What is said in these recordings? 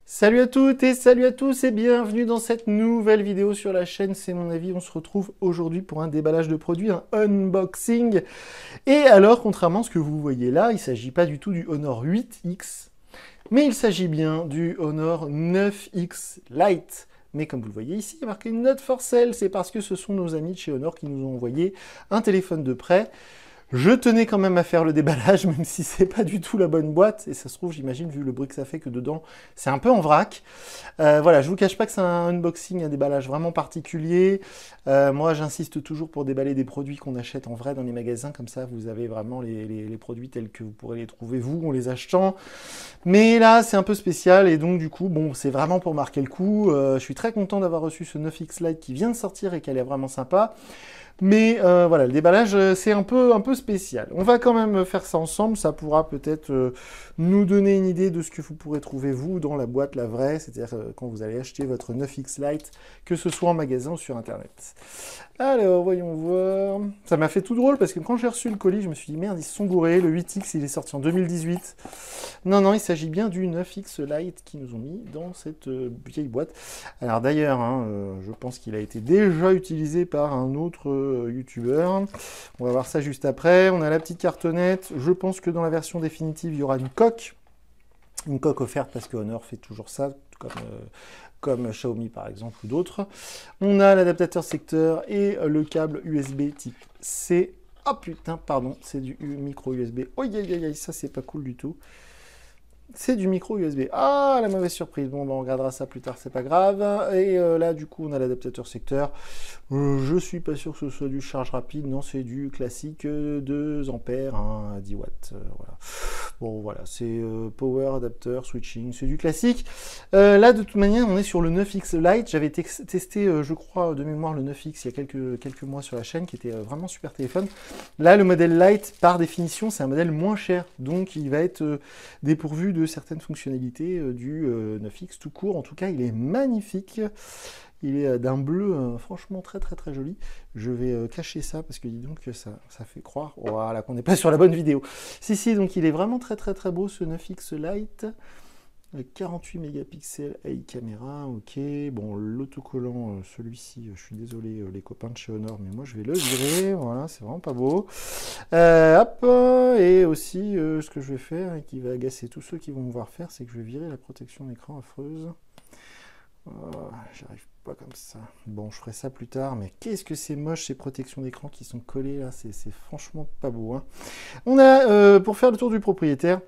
Salut à toutes et salut à tous et bienvenue dans cette nouvelle vidéo sur la chaîne C'est mon avis. On se retrouve aujourd'hui pour un déballage de produits, un unboxing. Et alors, contrairement à ce que vous voyez là, il ne s'agit pas du tout du Honor 8X, mais il s'agit bien du Honor 9X Lite. Mais comme vous le voyez ici, il y a marqué Not for Sale. C'est parce que ce sont nos amis de chez Honor qui nous ont envoyé un téléphone de prêt. Je tenais quand même à faire le déballage, même si c'est pas du tout la bonne boîte. Et ça se trouve, j'imagine, vu le bruit que ça fait, que dedans, c'est un peu en vrac. Voilà, je vous cache pas que c'est un unboxing, un déballage vraiment particulier. Moi, j'insiste toujours pour déballer des produits qu'on achète en vrai dans les magasins. Comme ça, vous avez vraiment les produits tels que vous pourrez les trouver, vous, en les achetant. Mais là, c'est un peu spécial. Et donc, du coup, bon, c'est vraiment pour marquer le coup. Je suis très content d'avoir reçu ce 9X Lite qui vient de sortir et qui a l'air vraiment sympa. Mais voilà, le déballage, c'est un peu spécial. On va quand même faire ça ensemble, ça pourra peut-être nous donner une idée de ce que vous pourrez trouver, vous, dans la boîte, la vraie, c'est-à-dire quand vous allez acheter votre 9X Lite, que ce soit en magasin ou sur Internet. Alors, voyons voir. Ça m'a fait tout drôle, parce que quand j'ai reçu le colis, je me suis dit, merde, ils se sont gourés, le 8X, il est sorti en 2018. Non, il s'agit bien du 9X Lite qu'ils nous ont mis dans cette vieille boîte. Alors d'ailleurs, je pense qu'il a été déjà utilisé par un autre youtubeur. On va voir ça juste après. On a la petite cartonnette. Je pense que dans la version définitive, il y aura une coque. Une coque offerte parce que Honor fait toujours ça, comme Xiaomi par exemple ou d'autres. On a l'adaptateur secteur et le câble USB type C. Oh putain, pardon, c'est du micro USB. Oh, ça c'est pas cool du tout. C'est du micro USB. Ah, la mauvaise surprise. Bon, on regardera ça plus tard, c'est pas grave. Et là, du coup, on a l'adaptateur secteur. Je suis pas sûr que ce soit du charge rapide. Non, c'est du classique 2 ampères, à 10 watts. Voilà. Bon, voilà, c'est power, adapter, switching. C'est du classique. Là, de toute manière, on est sur le 9X Lite. J'avais testé, je crois, de mémoire, le 9X il y a quelques mois sur la chaîne, qui était vraiment super téléphone. Là, le modèle Lite, par définition, c'est un modèle moins cher. Donc, il va être dépourvu de certaines fonctionnalités du 9X tout court. En tout cas, il est magnifique. Il est d'un bleu franchement très joli. Je vais cacher ça parce que dis donc que ça fait croire voilà, qu'on n'est pas sur la bonne vidéo. Si, donc il est vraiment très beau ce 9X Lite. 48 mégapixels AI caméra, ok. Bon, l'autocollant, celui-ci, je suis désolé les copains de chez Honor, mais moi je vais le virer, voilà, c'est vraiment pas beau. Hop, et aussi, ce que je vais faire, et qui va agacer tous ceux qui vont me voir faire, c'est que je vais virer la protection d'écran affreuse. J'arrive pas comme ça. Bon, je ferai ça plus tard, mais qu'est-ce que c'est moche ces protections d'écran qui sont collées là, c'est franchement pas beau. Hein. On a, pour faire le tour du propriétaire,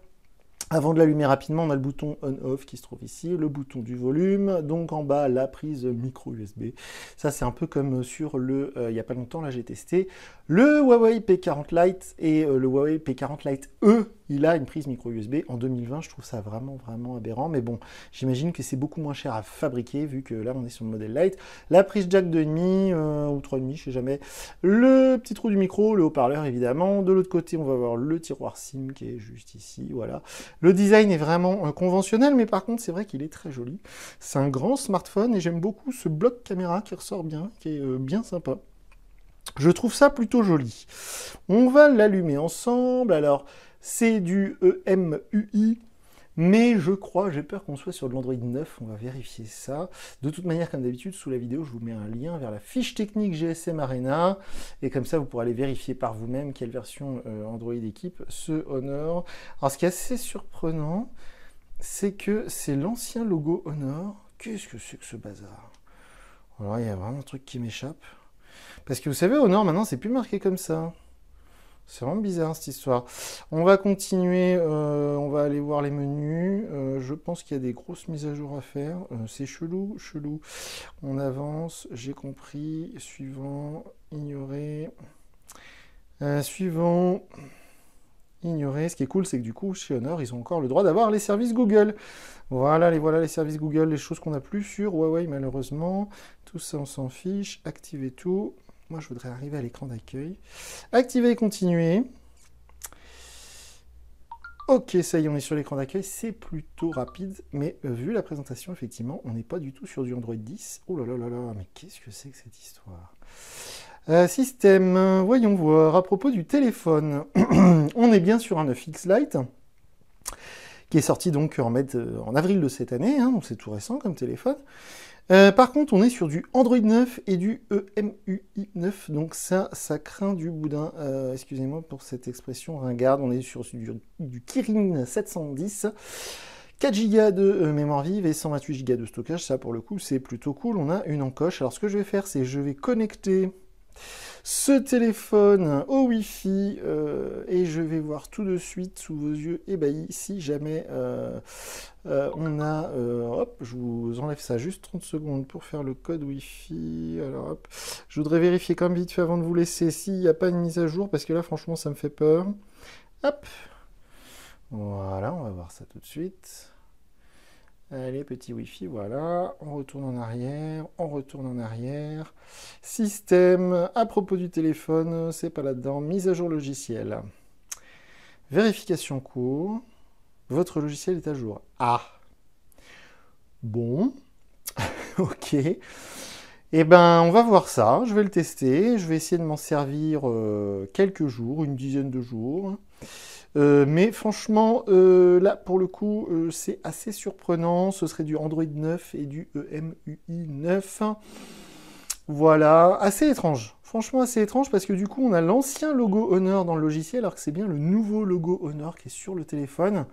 avant de l'allumer rapidement, on a le bouton on-off qui se trouve ici, le bouton du volume, donc en bas la prise micro USB. Ça c'est un peu comme sur le, il n'y a pas longtemps, là j'ai testé, le Huawei P40 Lite et le Huawei P40 Lite E, il a une prise micro USB. En 2020, je trouve ça vraiment aberrant, mais bon, j'imagine que c'est beaucoup moins cher à fabriquer, vu que là on est sur le modèle Lite. La prise jack 2,5 ou 3,5, je sais jamais. Le petit trou du micro, le haut-parleur évidemment. De l'autre côté, on va avoir le tiroir SIM qui est juste ici, voilà. Le design est vraiment conventionnel, mais par contre, c'est vrai qu'il est très joli. C'est un grand smartphone et j'aime beaucoup ce bloc caméra qui ressort bien, qui est bien sympa. Je trouve ça plutôt joli. On va l'allumer ensemble. Alors, c'est du EMUI, mais je crois, j'ai peur qu'on soit sur de l'Android 9, on va vérifier ça. De toute manière, comme d'habitude, sous la vidéo, je vous mets un lien vers la fiche technique GSM Arena, et comme ça, vous pourrez aller vérifier par vous-même quelle version Android équipe ce Honor. Alors, ce qui est assez surprenant, c'est que c'est l'ancien logo Honor. Qu'est-ce que c'est que ce bazar? Alors, il y a vraiment un truc qui m'échappe. Parce que vous savez, Honor, maintenant, c'est plus marqué comme ça. C'est vraiment bizarre cette histoire. On va continuer, on va aller voir les menus. Je pense qu'il y a des grosses mises à jour à faire. C'est chelou. On avance, j'ai compris. Suivant, ignorer. Suivant, ignorer. Ce qui est cool, c'est que du coup, chez Honor, ils ont encore le droit d'avoir les services Google. Voilà les services Google, les choses qu'on n'a plus sur Huawei malheureusement. Tout ça, on s'en fiche. Activer tout. Moi, je voudrais arriver à l'écran d'accueil. Activer et continuer. Ok, ça y est, on est sur l'écran d'accueil. C'est plutôt rapide, mais vu la présentation, effectivement, on n'est pas du tout sur du Android 10. Oh là là, mais qu'est-ce que c'est que cette histoire? Système, voyons voir, à propos du téléphone, on est bien sur un 9X Lite, qui est sorti donc en avril de cette année, hein, donc c'est tout récent comme téléphone. Par contre, on est sur du Android 9 et du EMUI 9, donc ça craint du boudin. Excusez-moi pour cette expression ringarde, on est sur du Kirin 710, 4 Go de mémoire vive et 128 Go de stockage, ça pour le coup c'est plutôt cool, on a une encoche. Alors ce que je vais faire, c'est je vais connecter ce téléphone au Wi-Fi et je vais voir tout de suite sous vos yeux ébahis si jamais on a... hop, je vous enlève ça juste 30 secondes pour faire le code Wi-Fi. Alors hop, je voudrais vérifier quand même vite fait avant de vous laisser s'il n'y a pas une mise à jour parce que là franchement ça me fait peur. Hop, voilà, on va voir ça tout de suite. Allez, petit Wi-Fi, voilà. On retourne en arrière, on retourne en arrière. Système, à propos du téléphone, c'est pas là-dedans. Mise à jour logiciel. Vérification court. Votre logiciel est à jour. Ah. Bon. Ok. Eh ben, on va voir ça. Je vais le tester. Je vais essayer de m'en servir quelques jours, une dizaine de jours. Mais franchement, là, pour le coup, c'est assez surprenant. Ce serait du Android 9 et du EMUI 9. Voilà, assez étrange. Franchement, assez étrange parce que du coup, on a l'ancien logo Honor dans le logiciel, alors que c'est bien le nouveau logo Honor qui est sur le téléphone.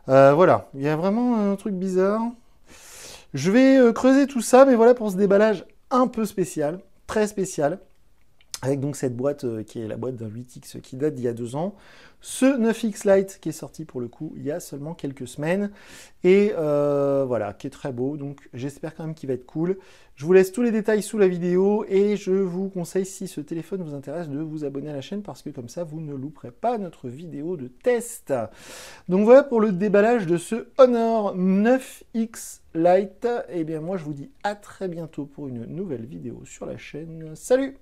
Voilà, il y a vraiment un truc bizarre. Je vais creuser tout ça, mais voilà pour ce déballage un peu spécial, très spécial. Avec donc cette boîte qui est la boîte d'un 8X qui date d'il y a 2 ans. Ce 9X Lite qui est sorti pour le coup il y a seulement quelques semaines. Et voilà, qui est très beau. Donc j'espère quand même qu'il va être cool. Je vous laisse tous les détails sous la vidéo. Et je vous conseille, si ce téléphone vous intéresse, de vous abonner à la chaîne. Parce que comme ça, vous ne louperez pas notre vidéo de test. Donc voilà pour le déballage de ce Honor 9X Lite. Et bien moi, je vous dis à très bientôt pour une nouvelle vidéo sur la chaîne. Salut!